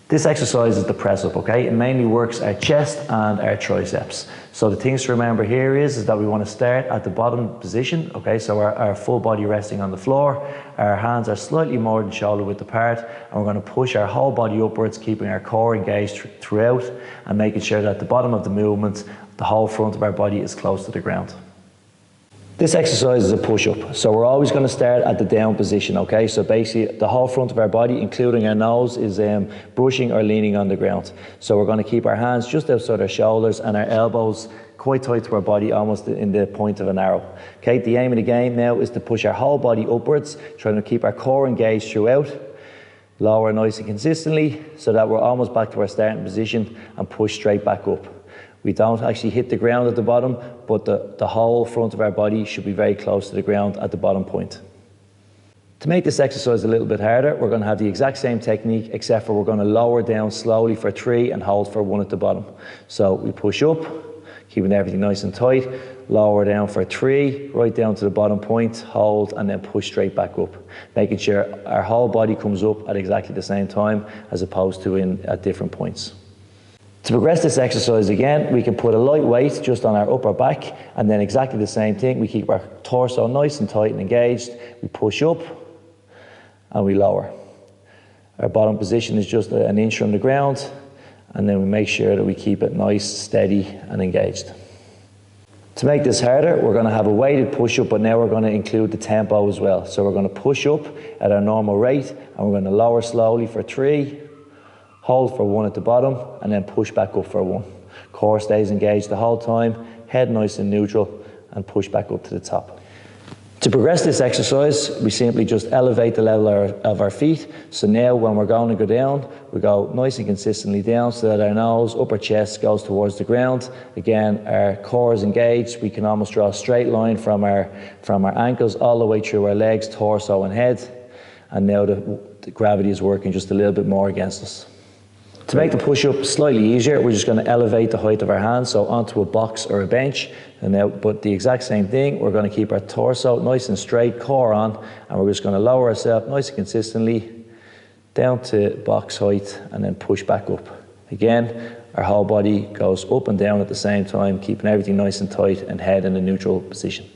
This exercise is the press up, okay? It mainly works our chest and our triceps. So the things to remember here is that we want to start at the bottom position, okay? So our full body resting on the floor, our hands are slightly more than shoulder width apart, and we're going to push our whole body upwards, keeping our core engaged throughout and making sure that at the bottom of the movement, the whole front of our body is close to the ground. This exercise is a push-up, so we're always going to start at the down position, okay? So basically the whole front of our body, including our nose, is brushing or leaning on the ground. So we're going to keep our hands just outside our shoulders and our elbows quite tight to our body, almost in the point of an arrow. Okay, the aim of the game now is to push our whole body upwards, trying to keep our core engaged throughout, lower nice and consistently, so that we're almost back to our starting position, and push straight back up. We don't actually hit the ground at the bottom, but the whole front of our body should be very close to the ground at the bottom point. To make this exercise a little bit harder, we're going to have the exact same technique, except for we're going to lower down slowly for 3 and hold for 1 at the bottom. So we push up, keeping everything nice and tight, lower down for 3, right down to the bottom point, hold, and then push straight back up, making sure our whole body comes up at exactly the same time as opposed to at different points. To progress this exercise again, we can put a light weight just on our upper back, and then exactly the same thing. We keep our torso nice and tight and engaged. We push up and we lower. Our bottom position is just an inch from the ground, and then we make sure that we keep it nice, steady and engaged. To make this harder, we're going to have a weighted push-up, but now we're going to include the tempo as well. So we're going to push up at our normal rate, and we're going to lower slowly for 3, hold for 1 at the bottom, and then push back up for 1. Core stays engaged the whole time, head nice and neutral, and push back up to the top. To progress this exercise, we simply just elevate the level of our feet. So now when we're going to go down, we go nice and consistently down so that our nose, upper chest goes towards the ground. Again, our core is engaged. We can almost draw a straight line from our ankles all the way through our legs, torso and head. And now the gravity is working just a little bit more against us. To make the push-up slightly easier, we're just going to elevate the height of our hands, so onto a box or a bench. And now, but the exact same thing, we're going to keep our torso nice and straight, core on, and we're just going to lower ourselves nice and consistently down to box height and then push back up. Again, our whole body goes up and down at the same time, keeping everything nice and tight and head in a neutral position.